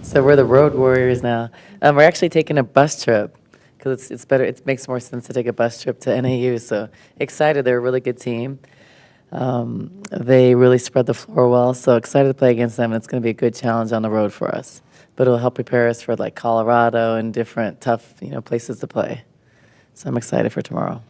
So we're the road warriors now. We're actually taking a bus trip because it's better. It makes more sense to take a bus trip to NAU. So excited. They're a really good team. They really spread the floor well. So excited to play against them. And it's going to be a good challenge on the road for us. But it'll help prepare us for like Colorado and different tough places to play. So I'm excited for tomorrow.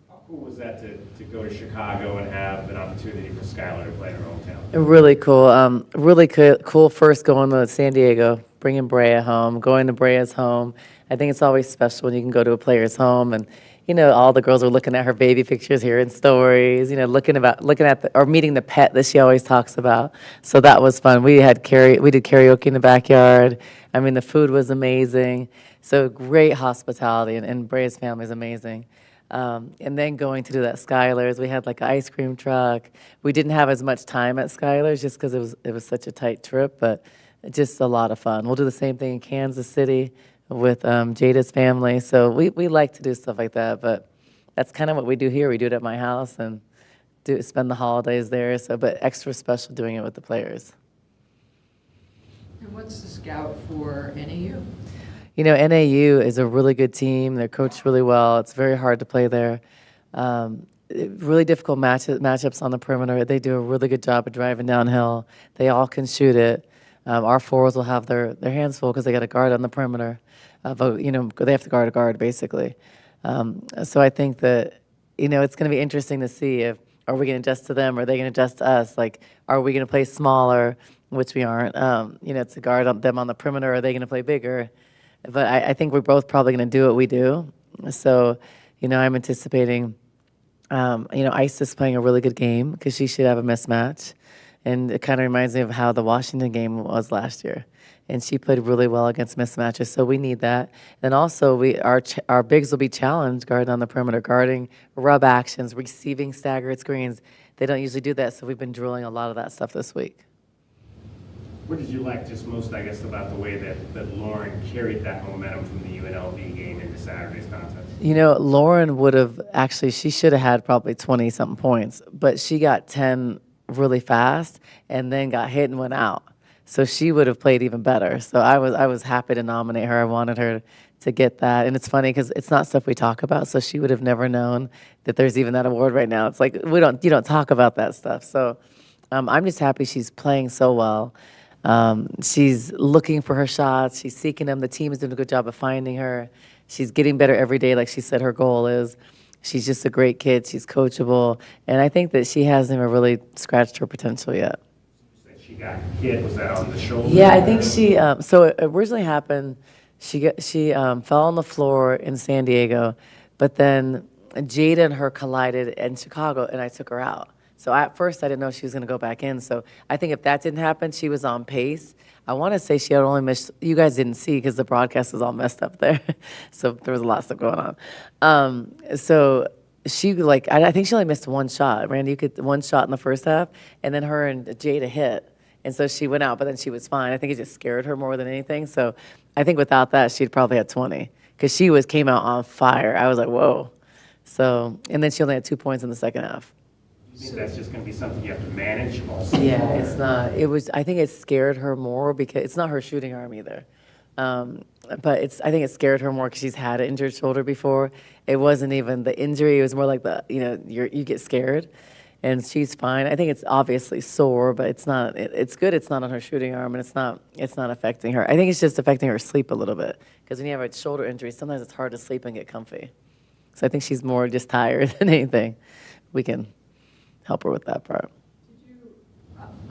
How cool was that to go to Chicago and have an opportunity for Skylar to play in her hometown? Really cool. Really cool first going to San Diego, bringing Brea home, going to Brea's home. I think it's always special when you can go to a player's home and, all the girls are looking at her baby pictures, hearing stories, looking at or meeting the pet that she always talks about. So that was fun. We did karaoke in the backyard. I mean, the food was amazing. So great hospitality, and Brea's family is amazing. And then going to do that Skylar's, we had like an ice cream truck. We didn't have as much time at Skylar's just because it was such a tight trip, but just a lot of fun. We'll do the same thing in Kansas City with Jada's family. So we like to do stuff like that, but that's kind of what we do here. We do it at my house and spend the holidays there. So, but extra special doing it with the players. And what's the scout for NAU? NAU is a really good team. They're coached really well. It's very hard to play there. Really difficult matchups on the perimeter. They do a really good job of driving downhill. They all can shoot it. Our forwards will have their hands full because they got a guard on the perimeter. But they have to guard a guard basically. So I think that it's going to be interesting to see if are we going to adjust to them or are they going to adjust to us? Like, are we going to play smaller, which we aren't? To guard them on the perimeter. Are they going to play bigger? But I think we're both probably going to do what we do. So, I'm anticipating, Isis playing a really good game because she should have a mismatch. And it kind of reminds me of how the Washington game was last year. And she played really well against mismatches, so we need that. And also, our bigs will be challenged guarding on the perimeter, guarding rub actions, receiving staggered screens. They don't usually do that, so we've been drilling a lot of that stuff this week. What did you like just most, I guess, about the way that Lauren carried that momentum from the UNLV game into Saturday's contest? Lauren she should have had probably 20-something points, but she got 10 really fast and then got hit and went out. So she would have played even better. So I was happy to nominate her. I wanted her to get that. And it's funny because it's not stuff we talk about, so she would have never known that there's even that award right now. It's like you don't talk about that stuff. So I'm just happy she's playing so well. She's looking for her shots. She's seeking them. The team is doing a good job of finding her. She's getting better every day, like she said her goal is. She's just a great kid. She's coachable. And I think that she hasn't even really scratched her potential yet. She got hit. Was that on the shoulder? Yeah, I think she. So it originally happened. She fell on the floor in San Diego, but then Jada and her collided in Chicago, and I took her out. So at first, I didn't know she was going to go back in. So I think if that didn't happen, she was on pace. I want to say she had only missed. You guys didn't see because the broadcast was all messed up there, so there was a lot of stuff going on. So she I think she only missed one shot. Randy, you could one shot in the first half, and then her and Jada hit. And so she went out, but then she was fine. I think it just scared her more than anything. So I think without that, she'd probably had 20 because she came out on fire. I was like, whoa. So, and then she only had 2 points in the second half. You think that's just going to be something you have to manage also? Yeah, it's not. I think it scared her more because it's not her shooting arm either. But I think it scared her more because she's had an injured shoulder before. It wasn't even the injury. It was more like you get scared. And she's fine. I think it's obviously sore, but it's not. It's good. It's not on her shooting arm, and it's not affecting her. I think it's just affecting her sleep a little bit because when you have a shoulder injury, sometimes it's hard to sleep and get comfy. So I think she's more just tired than anything. We can help her with that part.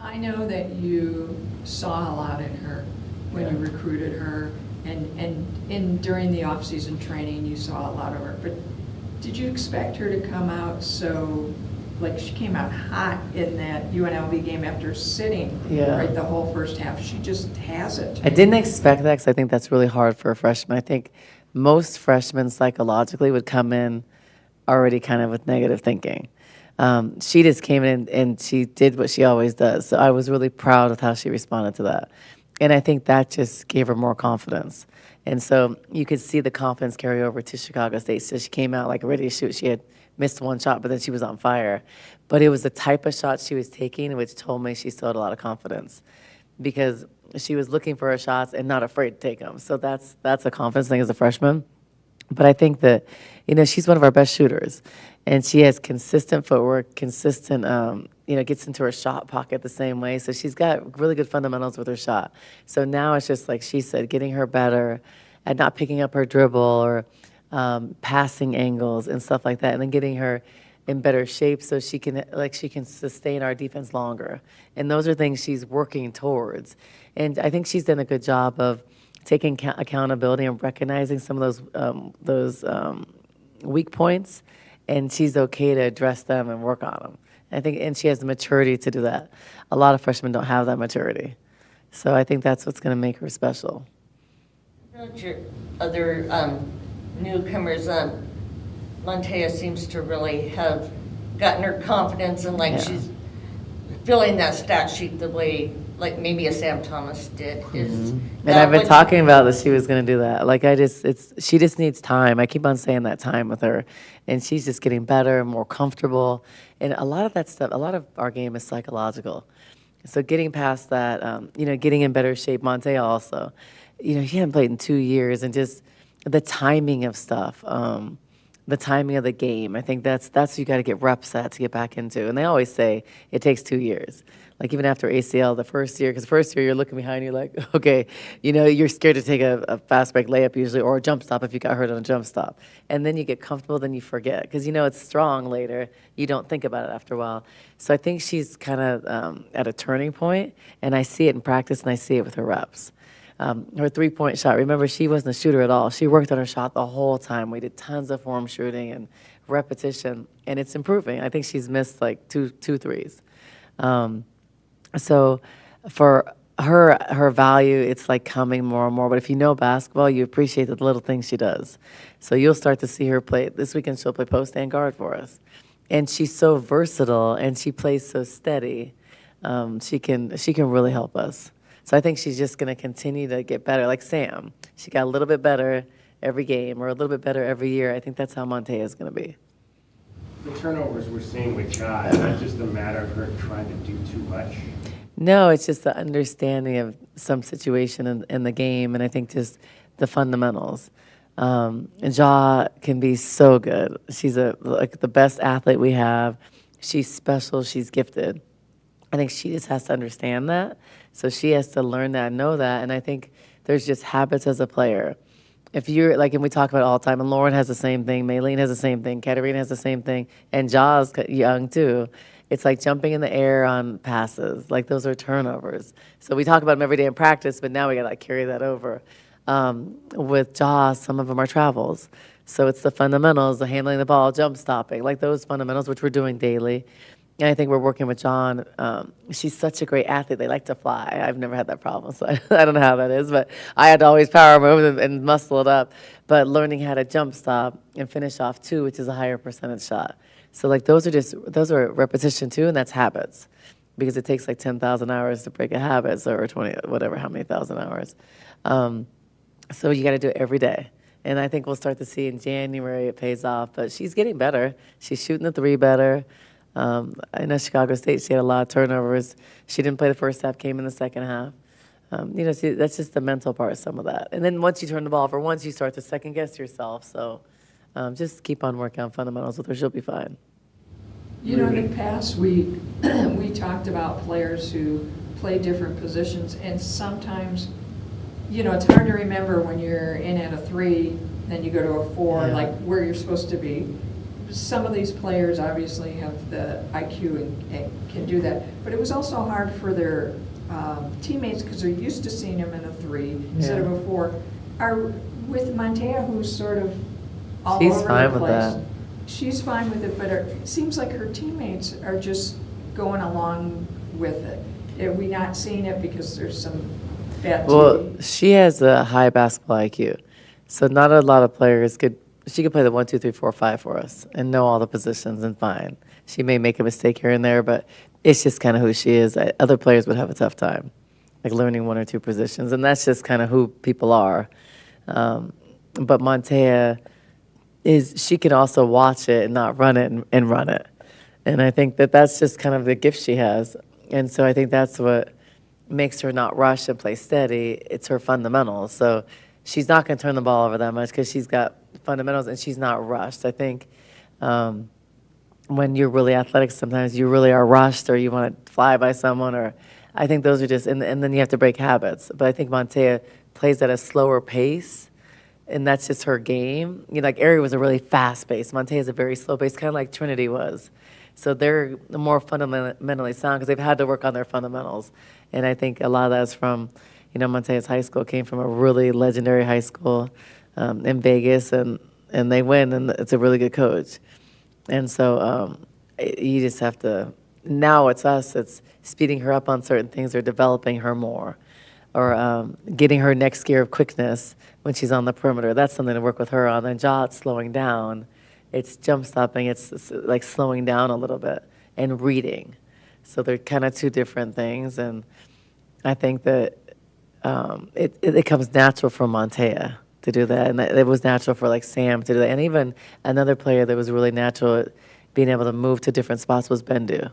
I know that you saw a lot in her when you recruited her, and during the off-season training, you saw a lot of her. But did you expect her to come out so? Like she came out hot in that UNLV game after sitting right the whole first half. She just has it. I didn't expect that because I think that's really hard for a freshman. I think most freshmen psychologically would come in already kind of with negative thinking. She just came in and she did what she always does. So I was really proud of how she responded to that. And I think that just gave her more confidence. And so you could see the confidence carry over to Chicago State. So she came out like ready to shoot. She had missed one shot, but then she was on fire. But it was the type of shot she was taking, which told me she still had a lot of confidence. because she was looking for her shots and not afraid to take them. So that's a confidence thing as a freshman. But I think that, she's one of our best shooters, and she has consistent footwork, consistent, gets into her shot pocket the same way. So she's got really good fundamentals with her shot. So now it's just like she said, getting her better at not picking up her dribble or passing angles and stuff like that, and then getting her in better shape so she can sustain our defense longer. And those are things she's working towards. And I think she's done a good job of taking accountability and recognizing some of those weak points, and she's okay to address them and work on them. I think, and she has the maturity to do that. A lot of freshmen don't have that maturity, so I think that's what's going to make her special. Your other newcomers, Montea seems to really have gotten her confidence, and she's filling that stat sheet the way like maybe a Sam Thomas did. And I've been talking about that she was going to do that. Like she just needs time. I keep on saying that time with her, and she's just getting better and more comfortable. And a lot of that stuff, a lot of our game is psychological. So getting past that, getting in better shape. Montea also, she hadn't played in 2 years, and just the timing of stuff. The timing of the game. I think that's what you got to get reps at to get back into. And they always say it takes 2 years. Like even after ACL, the first year, because first year you're looking behind you like, okay, you're scared to take a fast break layup usually, or a jump stop if you got hurt on a jump stop. And then you get comfortable, then you forget, because it's strong later. You don't think about it after a while. So I think she's kind of at a turning point, and I see it in practice, and I see it with her reps. Her three-point shot, remember, she wasn't a shooter at all. She worked on her shot the whole time. We did tons of form shooting and repetition, and it's improving. I think she's missed like two threes. So for her value, it's like coming more and more. But if you know basketball, you appreciate the little things she does. So you'll start to see her play. This weekend she'll play post and guard for us. And she's so versatile, and she plays so steady. She can really help us. So I think she's just going to continue to get better. Like Sam, she got a little bit better every game, or a little bit better every year. I think that's how Montea is going to be. The turnovers we're seeing with Ja, is that just a matter of her trying to do too much? No, it's just the understanding of some situation in the game, and I think just the fundamentals. And Ja can be so good. She's like the best athlete we have. She's special. She's gifted. I think she just has to understand that. So she has to learn that and know that. And I think there's just habits as a player. If you're like, and we talk about it all the time, and Lauren has the same thing, Maylene has the same thing, Katarina has the same thing, and Ja's young too. It's like jumping in the air on passes. Like those are turnovers. So we talk about them every day in practice, but now we got to carry that over. With Ja, some of them are travels. So it's the fundamentals, the handling the ball, jump stopping, like those fundamentals, which we're doing daily. And I think we're working with John. She's such a great athlete. They like to fly. I've never had that problem, so I don't know how that is. But I had to always power move and muscle it up. But learning how to jump stop and finish off two, which is a higher percentage shot. So like those are repetition too, and that's habits, because it takes like 10,000 hours to break a habit, or 20, whatever, how many thousand hours. So you got to do it every day. And I think we'll start to see in January it pays off. But she's getting better. She's shooting the three better. I know Chicago State, she had a lot of turnovers. She didn't play the first half, came in the second half. See, that's just the mental part of some of that. And then once you turn the ball over, once you start to second guess yourself. So just keep on working on fundamentals with her. She'll be fine. In the past, we talked about players who play different positions, and sometimes, it's hard to remember when you're in at a 3, then you go to a 4, like where you're supposed to be. Some of these players obviously have the IQ and can do that, but it was also hard for their teammates because they're used to seeing them in a 3 instead of a 4. With Montea, who's sort of all She's over fine the with place, that. she's fine with it, but it seems like her teammates are just going along with it. Are we not seeing it because there's some bad Well, she has a high basketball IQ, so not a lot of players could. She could play the 1, 2, 3, 4, 5 for us and know all the positions and fine. She may make a mistake here and there, but it's just kind of who she is. Other players would have a tough time, like learning 1 or 2 positions, and that's just kind of who people are. But Montea she can also watch it and not run it and run it. And I think that's just kind of the gift she has. And so I think that's what makes her not rush and play steady, it's her fundamentals. So she's not going to turn the ball over that much because she's got fundamentals and she's not rushed. I think when you're really athletic, sometimes you really are rushed or you want to fly by someone, or I think those are just, and then you have to break habits. But I think Montea plays at a slower pace, and that's just her game. You know, like Ari was a really fast pace. Montea is a very slow pace, kind of like Trinity was. So they're more fundamentally sound because they've had to work on their fundamentals. And I think a lot of that is from, you know, Montea's high school came from a really legendary high school in Vegas, and they win, and it's a really good coach. And so you just have to, now it's us, it's speeding her up on certain things or developing her more, or getting her next gear of quickness when she's on the perimeter. That's something to work with her on. And Jot's slowing down. It's jump stopping, it's like slowing down a little bit, and reading. So they're kind of two different things, and I think that it comes natural for Montea to do that, and it was natural for like Sam to do that, and even another player that was really natural at being able to move to different spots was Bendu.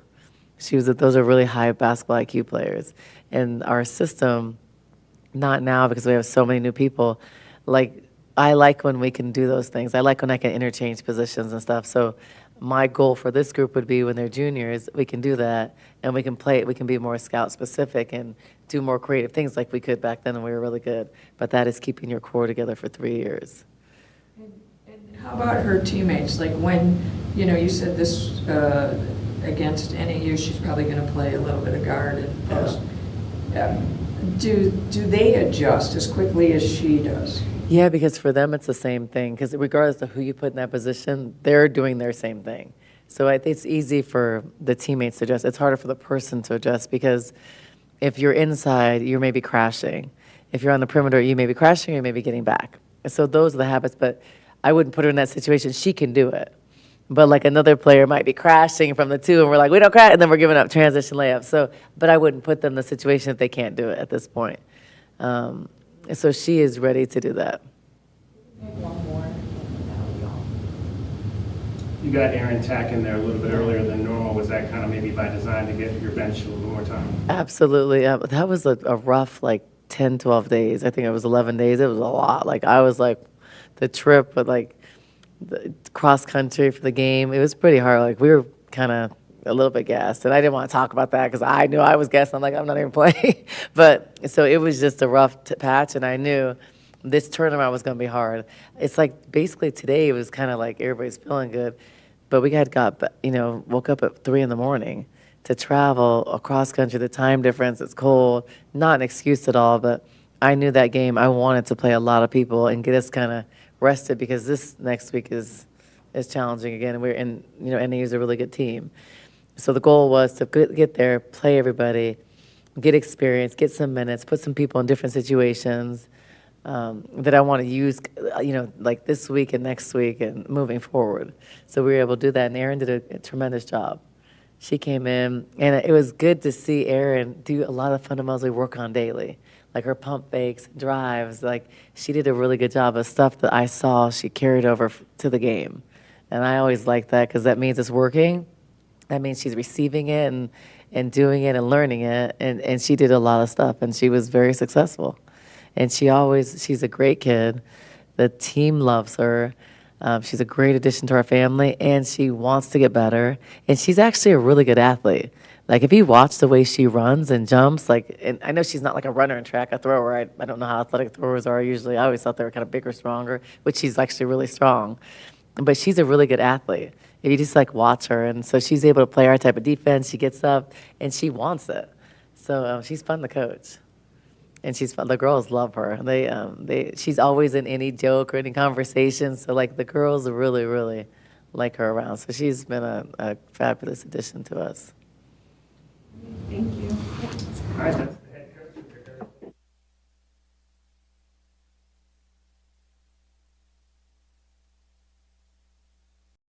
Those are really high basketball IQ players, and our system, not now because we have so many new people, like I like when we can do those things. I like when I can interchange positions and stuff. So my goal for this group would be when they're juniors, we can do that, and we can play, we can be more scout specific and do more creative things like we could back then when we were really good. But that is keeping your core together for 3 years. And how about her teammates? Like when, you know, you said this against NAU, she's probably going to play a little bit of guard and post. Do they adjust as quickly as she does? Yeah, because for them it's the same thing. Because regardless of who you put in that position, they're doing their same thing. So I think it's easy for the teammates to adjust. It's harder for the person to adjust because if you're inside, you're maybe crashing. If you're on the perimeter, you may be crashing or you may be getting back. So those are the habits, but I wouldn't put her in that situation. She can do it. But like another player might be crashing from the two, and we're like, we don't crash, and then we're giving up transition layups. So, but I wouldn't put them in the situation if they can't do it at this point. So she is ready to do that. One more. You got Aaron Tack in there a little bit earlier than normal. Was that kind of maybe by design to get your bench a little more time? Absolutely. That was a rough, like, 10, 12 days. I think it was 11 days. It was a lot. Like, I was like, the trip, but like, the cross country for the game, it was pretty hard. Like, we were kind of a little bit gassed, and I didn't want to talk about that because I knew I was gassed. I'm like, I'm not even playing. But so it was just a rough patch, and I knew this tournament was going to be hard. It's like basically today it was kind of like everybody's feeling good, but we woke up at 3 in the morning to travel across country. The time difference, it's cold, not an excuse at all. But I knew that game I wanted to play a lot of people and get us kind of rested because this next week is challenging again. And NAU is a really good team. So the goal was to get there, play everybody, get experience, get some minutes, put some people in different situations that I want to use, like this week and next week and moving forward. So we were able to do that, and Erin did a tremendous job. She came in, and it was good to see Erin do a lot of fundamentals we work on daily, like her pump fakes, drives. Like she did a really good job of stuff that I saw she carried over to the game. And I always like that because that means it's working. That means she's receiving it and doing it and learning it. And she did a lot of stuff, and she was very successful. And she's a great kid. The team loves her. She's a great addition to our family, and she wants to get better. And she's actually a really good athlete. Like, if you watch the way she runs and jumps, and I know she's not like a runner in track, a thrower. I don't know how athletic throwers are usually. I always thought they were kind of bigger, stronger, which she's actually really strong. But she's a really good athlete. If you just watch her, and so she's able to play our type of defense. She gets up and she wants it. So she's fun to coach, and she's fun. The girls love her. She's always in any joke or any conversation. So the girls really, really like her around. So she's been a fabulous addition to us. Thank you. All right, then.